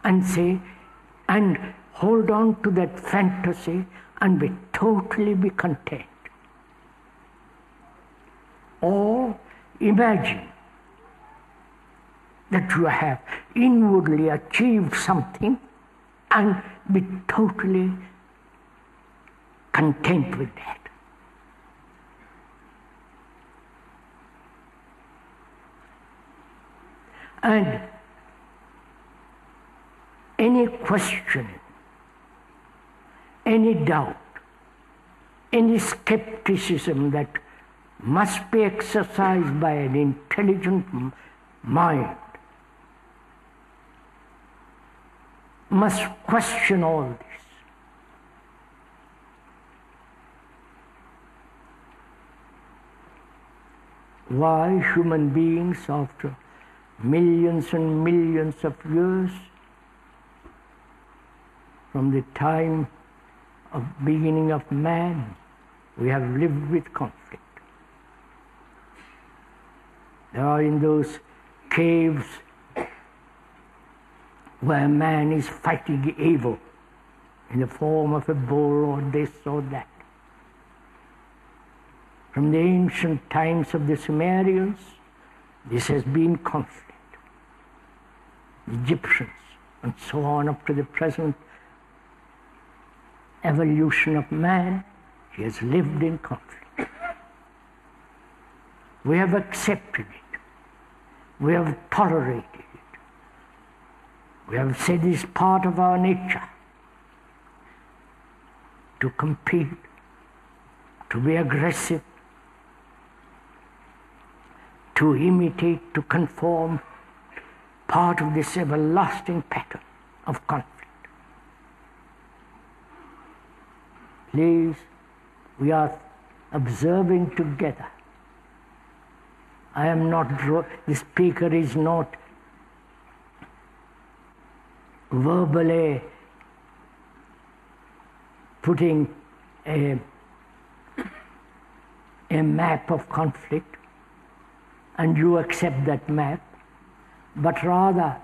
and say, and hold on to that fantasy and totally be content. Or imagine that you have inwardly achieved something and be totally content with that. And any question, any doubt, any skepticism that must be exercised by an intelligent mind must question all this. Why human beings, after millions and millions of years, from the time of beginning of man, we have lived with conflict. There are in those caves where man is fighting evil in the form of a bull or this or that. From the ancient times of the Sumerians, this has been conflict. Egyptians, and so on up to the present evolution of man, he has lived in conflict. We have accepted it. We have tolerated it. We have said it's part of our nature to compete, to be aggressive, to imitate, to conform, part of this everlasting pattern of conflict. Please, we are observing together. I am not, the speaker is not verbally putting a map of conflict and you accept that map, but rather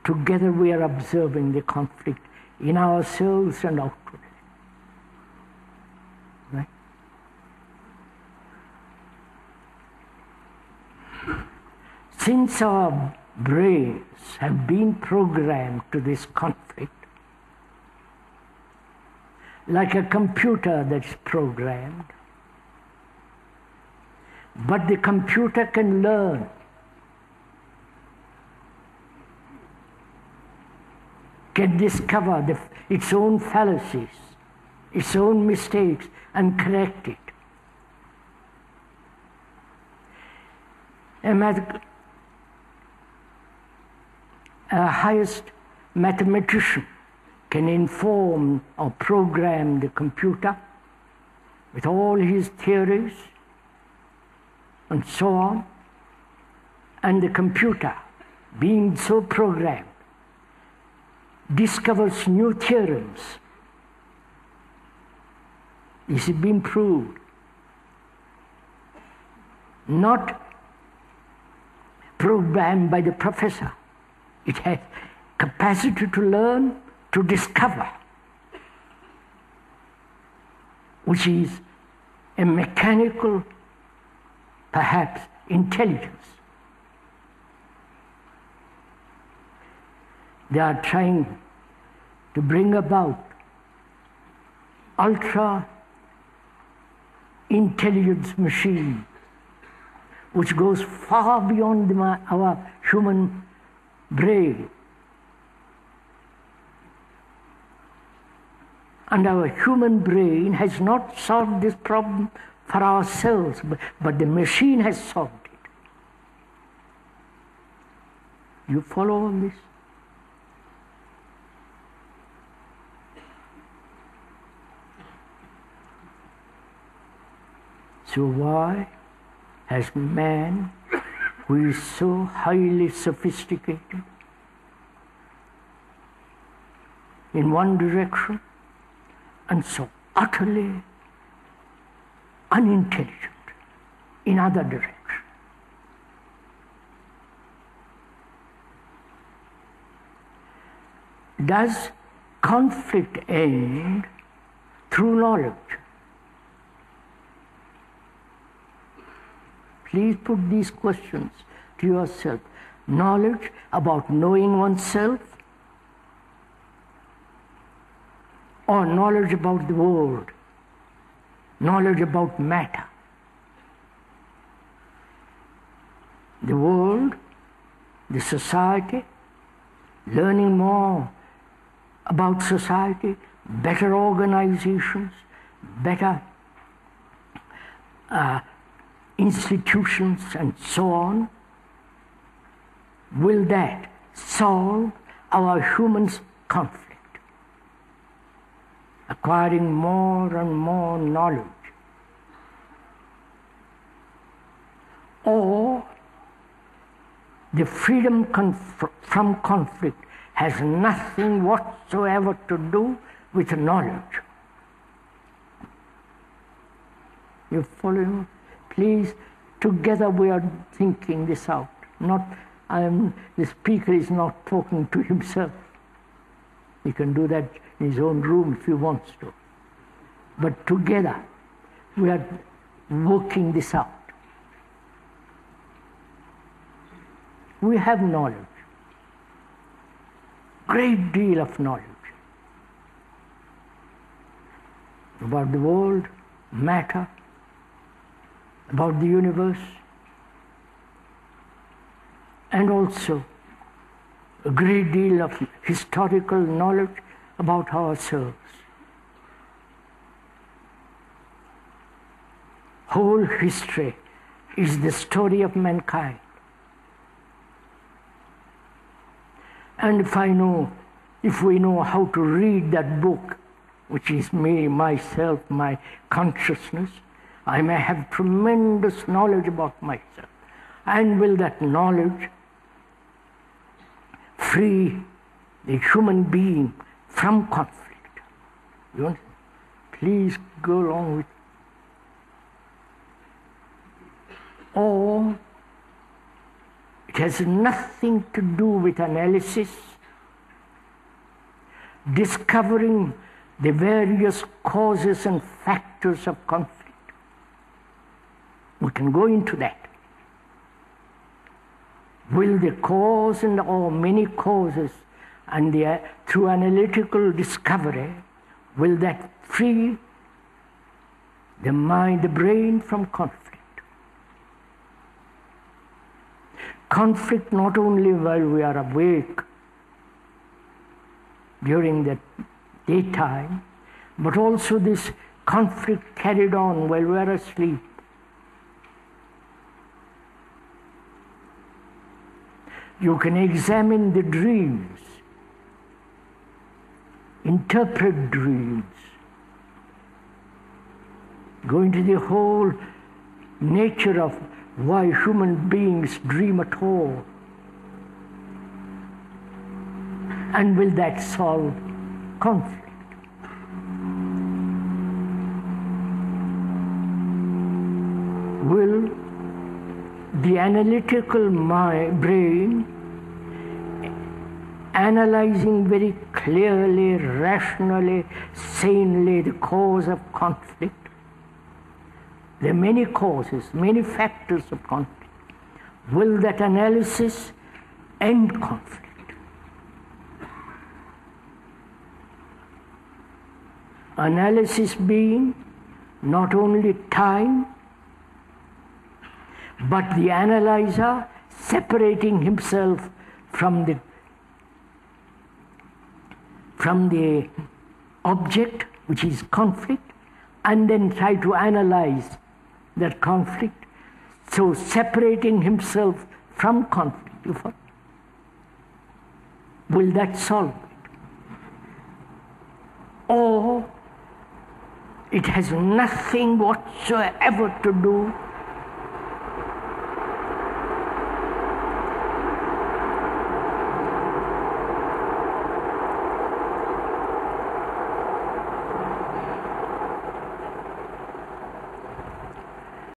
together we are observing the conflict in ourselves and outwardly. Right? Since our brains have been programmed to this conflict, like a computer that's programmed, but the computer can learn. Can discover its own fallacies, its own mistakes, and correct it. A highest mathematician can inform or program the computer with all his theories and so on, and the computer, being so programmed, discovers new theorems. This has been proved. Not programmed by the professor. It has capacity to learn, to discover, which is a mechanical, perhaps, intelligence. They are trying to bring about ultra intelligence machine which goes far beyond our human brain. And our human brain has not solved this problem for ourselves, but the machine has solved it. You follow all this? So why has man, who is so highly sophisticated in one direction and so utterly unintelligent in other direction? Does conflict end through knowledge? Please put these questions to yourself. Knowledge about knowing oneself, or knowledge about the world, knowledge about matter. The world, the society, learning more about society, better organizations, better institutions, and so on. Will that solve our human conflict? Acquiring more and more knowledge. Or the freedom from conflict has nothing whatsoever to do with knowledge. You follow me? Please, together we are thinking this out. The speaker is not talking to himself. He can do that in his own room if he wants to. But together we are working this out. We have knowledge, great deal of knowledge about the world, matter, about the universe, and also a great deal of historical knowledge about ourselves. Whole history is the story of mankind. And if we know how to read that book, which is me, myself, my consciousness, I may have tremendous knowledge about myself. And will that knowledge free the human being from conflict? You want? Please go along with. Or it has nothing to do with analysis, discovering the various causes and factors of conflict. We can go into that. Will the cause or many causes and through analytical discovery, will that free the mind, the brain from conflict? Conflict not only while we are awake during the daytime, but also this conflict carried on while we are asleep. You can examine the dreams, interpret dreams, go into the whole nature of why human beings dream at all. And will that solve conflict? Will the analytical brain, analyzing very clearly, rationally, sanely the cause of conflict, there are many causes, many factors of conflict. Will that analysis end conflict? Analysis being not only time, but the analyzer separating himself from the object, which is conflict, and then try to analyze that conflict. So separating himself from conflict, will that solve it? Or it has nothing whatsoever to do